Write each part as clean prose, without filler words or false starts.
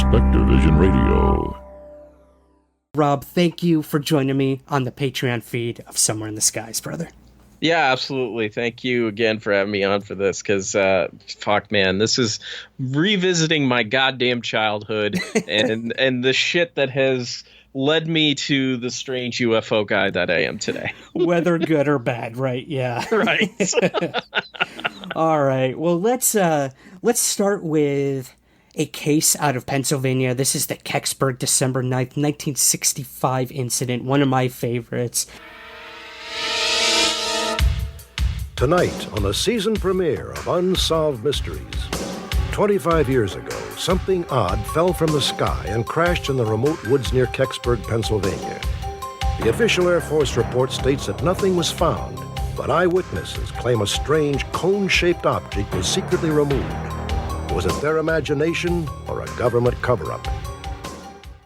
Spectrovision Radio. Rob, thank you for joining me on the Patreon feed of Somewhere in the Skies, brother. Yeah, absolutely. Thank you again for having me on for this, because, fuck, man, this is revisiting my goddamn childhood and the shit that has led me to the strange UFO guy that I am today. Whether good or bad, right? Yeah. Right. All right. Well, let's start with a case out of Pennsylvania. This is the Kecksburg December 9th, 1965 incident, one of my favorites. Tonight, on the season premiere of Unsolved Mysteries, 25 years ago, something odd fell from the sky and crashed in the remote woods near Kecksburg, Pennsylvania. The official Air Force report states that nothing was found, but eyewitnesses claim a strange cone-shaped object was secretly removed. Was it their imagination or a government cover-up?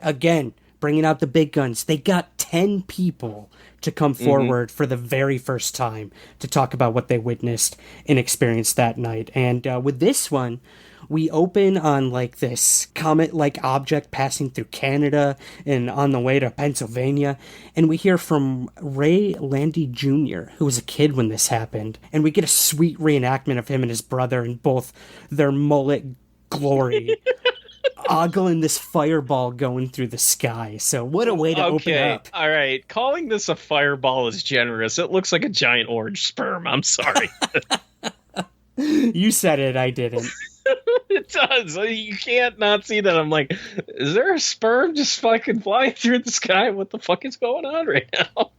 Again, bringing out the big guns. They got 10 people to come forward for the very first time to talk about what they witnessed and experienced that night. And with this one, we open on like this comet-like object passing through Canada and on the way to Pennsylvania. And we hear from Ray Landy Jr., who was a kid when this happened. And we get a sweet reenactment of him and his brother in both their mullet glory. Ogling this fireball going through the sky. So what a way to open up. All right. Calling this a fireball is generous. It looks like a giant orange sperm. I'm sorry. You said it. I didn't. It does. You can't not see that. I'm like, is there a sperm just fucking flying through the sky? What the fuck is going on right now?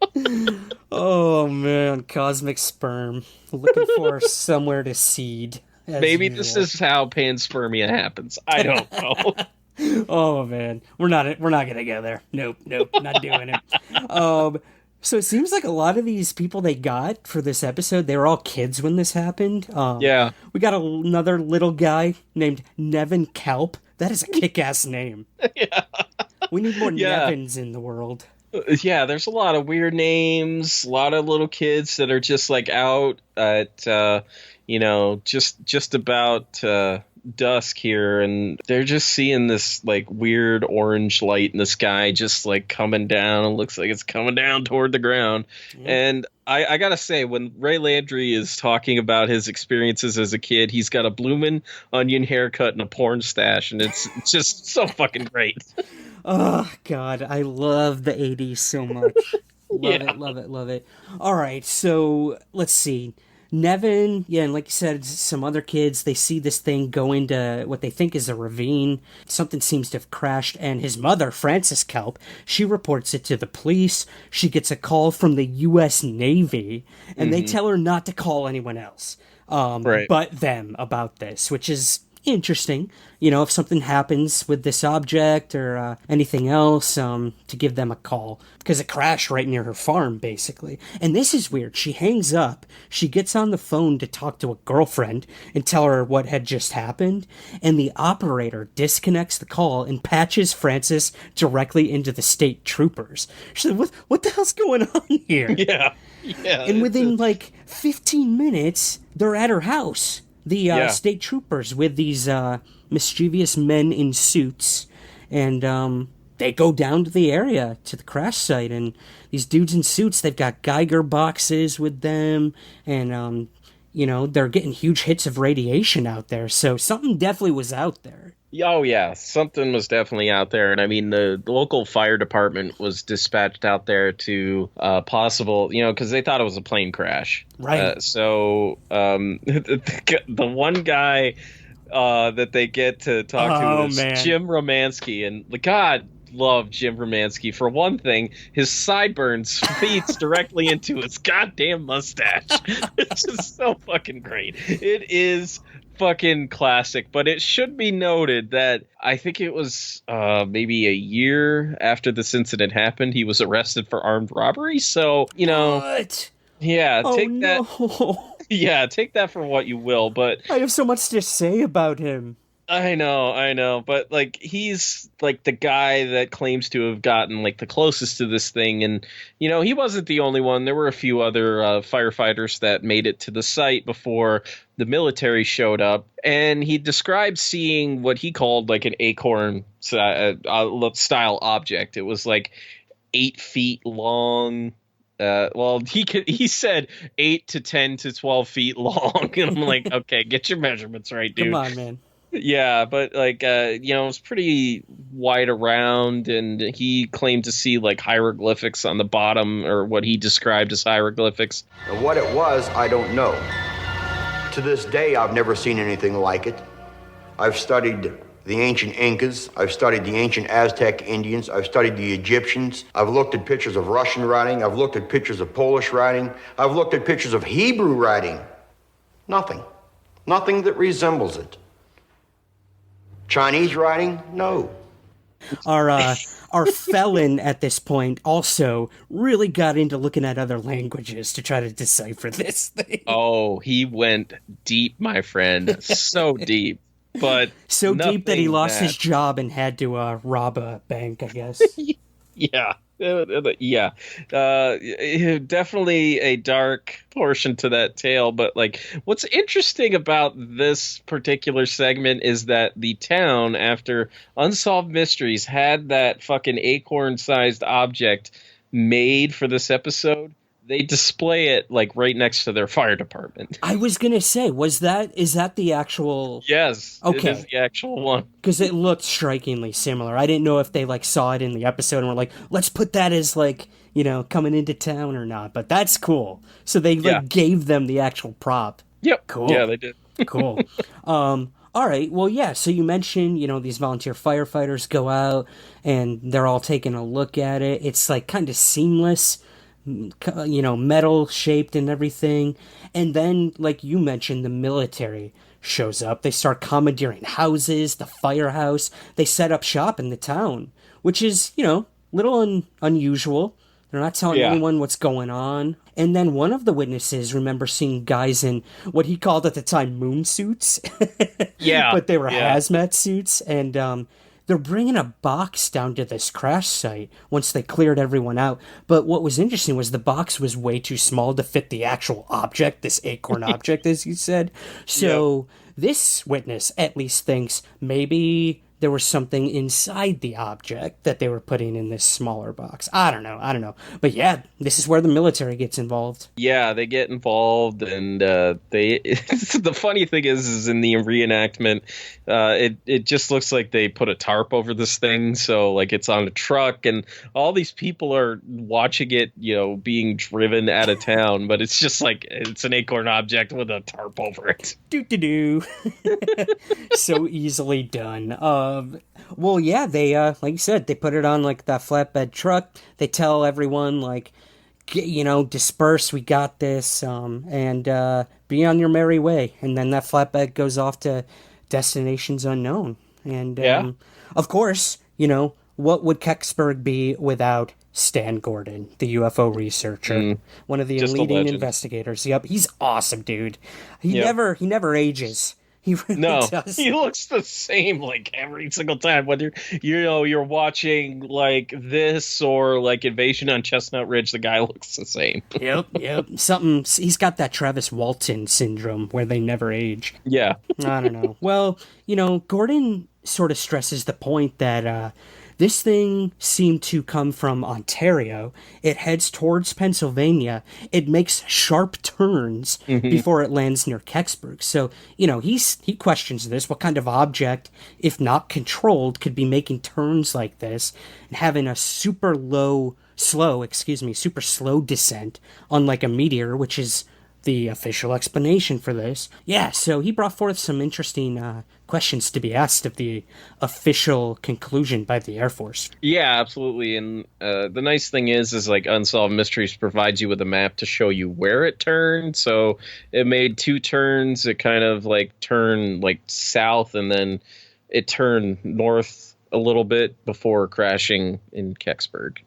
Oh, man. Cosmic sperm. Looking for somewhere to seed. Maybe usual. This is how panspermia happens. I don't know. Oh man, we're not gonna go there. Nope, not doing it. So it seems like a lot of these people they got for this episode, they were all kids when this happened. Yeah, we got another little guy named Nevin Kelp. That is a kick-ass name. Yeah, we need more Nevins in the world. Yeah, there's a lot of weird names, a lot of little kids that are just like out at just about dusk here, and they're just seeing this like weird orange light in the sky just like coming down. It looks like it's coming down toward the ground. And I gotta say, when Ray Landry is talking about his experiences as a kid, he's got a bloomin' onion haircut and a porn stash, and it's just so fucking great. Oh God, I love the 80s so much. Love it. All right, so let's see. Nevin, and like you said, some other kids, they see this thing go into what they think is a ravine. Something seems to have crashed, and his mother, Frances Kelp, she reports it to the police. She gets a call from the U.S. Navy, and they tell her not to call anyone else but them about this, which is interesting. If something happens with this object or anything else, to give them a call. Because it crashed right near her farm, basically. And this is weird. She hangs up. She gets on the phone to talk to a girlfriend and tell her what had just happened. And the operator disconnects the call and patches Frances directly into the state troopers. She's like, what the hell's going on here? Yeah. And within 15 minutes, they're at her house. The state troopers with these mischievous men in suits, and they go down to the area, to the crash site, and these dudes in suits, they've got Geiger boxes with them, and, they're getting huge hits of radiation out there, so something definitely was out there. Oh, yeah, something was definitely out there, and I mean, the local fire department was dispatched out there to possible, because they thought it was a plane crash. Right. So the one guy that they get to talk to is Jim Romansky, and God love Jim Romansky. For one thing, his sideburns feeds directly into his goddamn mustache. It's just so fucking great. It is fucking classic, but it should be noted that I think it was maybe a year after this incident happened, he was arrested for armed robbery. So, What? Yeah, take that. No. Yeah, take that for what you will, but I have so much to say about him. I know, but like he's like the guy that claims to have gotten like the closest to this thing, and he wasn't the only one. There were a few other firefighters that made it to the site before the military showed up, and he described seeing what he called like an acorn style object. It was like 8 feet long. He said 8 to 10 to 12 feet long, and I'm like, okay, get your measurements right, dude. Come on, man. Yeah, but like it was pretty wide around, and he claimed to see like hieroglyphics on the bottom, or what he described as hieroglyphics. And what it was, I don't know. To this day, I've never seen anything like it. I've studied the ancient Incas, I've studied the ancient Aztec Indians, I've studied the Egyptians, I've looked at pictures of Russian writing, I've looked at pictures of Polish writing, I've looked at pictures of Hebrew writing. Nothing that resembles it. Chinese writing? No. Our felon at this point also really got into looking at other languages to try to decipher this thing. Oh, he went deep, my friend. So deep. But so deep that he lost his job and had to rob a bank, I guess. Yeah. Yeah, definitely a dark portion to that tale. But like, what's interesting about this particular segment is that the town, after Unsolved Mysteries had that fucking acorn-sized object made for this episode, they display it like right next to their fire department. I was gonna say, is that the actual? Yes. Okay. It is the actual one. Because it looked strikingly similar. I didn't know if they like saw it in the episode and were like, let's put that as like, coming into town or not. But that's cool. So they gave them the actual prop. Yep. Cool. Yeah, they did. Cool. All right. Well, yeah. So you mentioned, these volunteer firefighters go out and they're all taking a look at it. It's like kind of seamless. Metal shaped and everything. And then, like you mentioned, the military shows up. They start commandeering houses, the firehouse. They set up shop in the town, which is, little unusual. They're not telling anyone what's going on. And then one of the witnesses remember seeing guys in what he called at the time moon suits. Yeah. But they were hazmat suits. And they're bringing a box down to this crash site once they cleared everyone out. But what was interesting was the box was way too small to fit the actual object, this acorn object, as you said. So this witness at least thinks maybe there was something inside the object that they were putting in this smaller box. I don't know. But yeah, this is where the military gets involved. Yeah, they get involved, and the funny thing is in the reenactment, it just looks like they put a tarp over this thing, so like it's on a truck, and all these people are watching it, being driven out of town, but it's just like it's an acorn object with a tarp over it. Do. So easily done. Well, yeah, they, like you said, they put it on, like, that flatbed truck. They tell everyone, like, disperse, we got this, and be on your merry way. And then that flatbed goes off to destinations unknown. And, of course, what would Kecksburg be without Stan Gordon, the UFO researcher, one of the leading investigators? Yep, he's awesome, dude. He never ages. He really does. He looks the same like every single time. Whether you're watching like this or like Invasion on Chestnut Ridge, the guy looks the same. Yep. He's got that Travis Walton syndrome where they never age. Yeah. I don't know. Well, Gordon sort of stresses the point that this thing seemed to come from Ontario. It heads towards Pennsylvania. It makes sharp turns before it lands near Kecksburg. So, he questions this. What kind of object, if not controlled, could be making turns like this and having a super slow descent on like a meteor, which is the official explanation for this. Yeah, so he brought forth some interesting questions to be asked of the official conclusion by the Air Force. Yeah, absolutely. And the nice thing is like Unsolved Mysteries provides you with a map to show you where it turned. So it made 2 turns. It kind of like turned like south, and then it turned north a little bit before crashing in Kecksburg.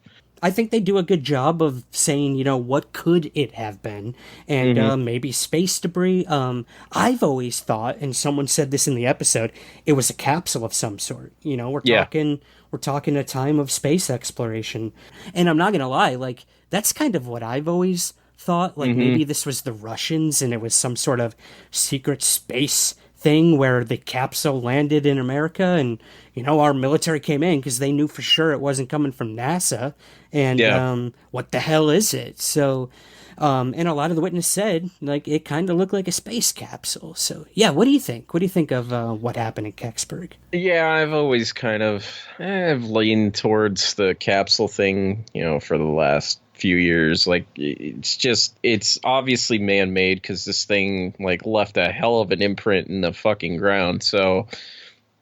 I think they do a good job of saying, what could it have been? And maybe space debris. I've always thought, and someone said this in the episode, it was a capsule of some sort. We're talking a time of space exploration. And I'm not going to lie, like, that's kind of what I've always thought. Like, maybe this was the Russians and it was some sort of secret space thing where the capsule landed in America and, our military came in because they knew for sure it wasn't coming from NASA. And what the hell is it? So, and a lot of the witness said, like, it kind of looked like a space capsule. So, yeah, what do you think? What do you think of what happened in Kecksburg? Yeah, I've always kind of leaned towards the capsule thing, for the last few years. Like, it's obviously man-made because this thing, like, left a hell of an imprint in the fucking ground. So,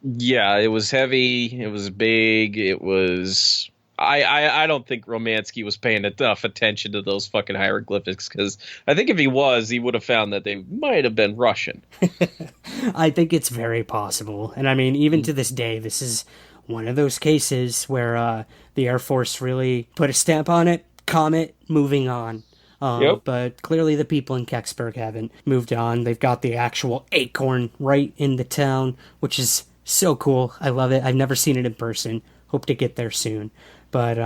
yeah, it was heavy. It was big. It was... I don't think Romansky was paying enough attention to those fucking hieroglyphics, because I think if he was, he would have found that they might have been Russian. I think it's very possible. And I mean, even to this day, this is one of those cases where the Air Force really put a stamp on it, comet, moving on. But clearly the people in Kecksburg haven't moved on. They've got the actual acorn right in the town, which is so cool. I love it. I've never seen it in person. Hope to get there soon. But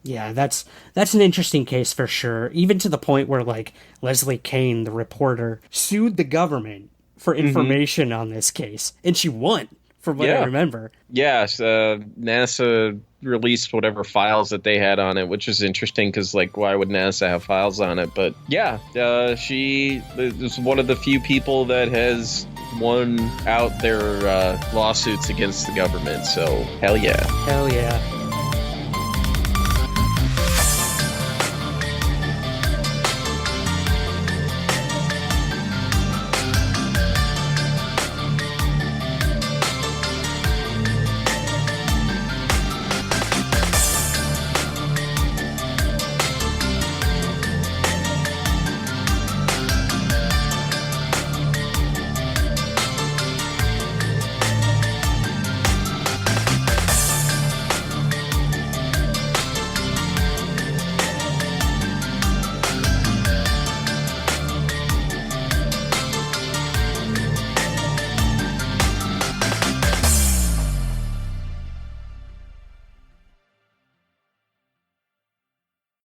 yeah, that's an interesting case for sure. Even to the point where, like, Leslie Kane, the reporter, sued the government for information on this case, and she won, from what I remember. Yes, NASA released whatever files that they had on it, which is interesting because, like, why would NASA have files on it? But yeah, she is one of the few people that has won out their lawsuits against the government. So hell yeah. Hell yeah.